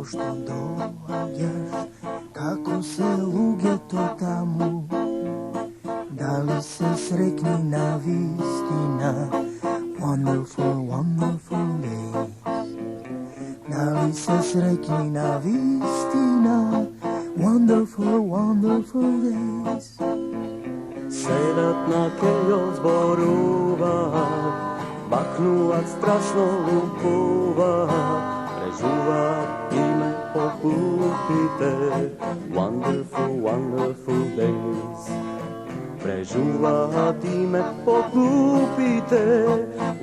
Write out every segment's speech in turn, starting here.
što dođeš, kako se luge to tamo, da li se srekni na vistina, wonderful, wonderful days. Da li se srekni na vistina, wonderful, wonderful days. Sedat na kejo zborovat, baknuvat strašno lupovat, prežuvat i me pokupite, wonderful, wonderful days. Prežuvat i me pokupite,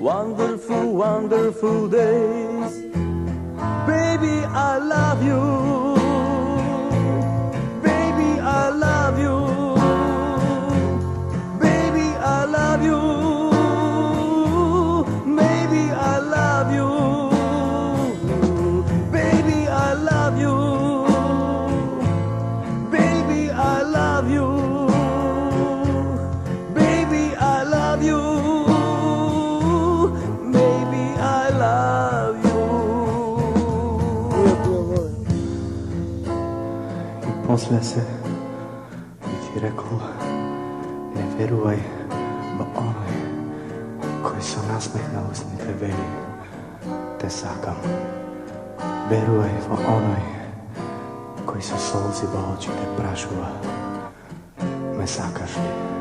wonderful, wonderful days. Baby, I love you. Baby, I love you. Baby, I love you. Baby, I love you. Baby, I love you. Baby, I love you. Baby, I love you. Baby, I love you. I poslije se bi ti rekao, ne vjeruj ba onoj koji se nasmehne usnite veli, te sakam. Vjeruj ba onoj koji se solzi ba oči te prašuva, me sakaš li.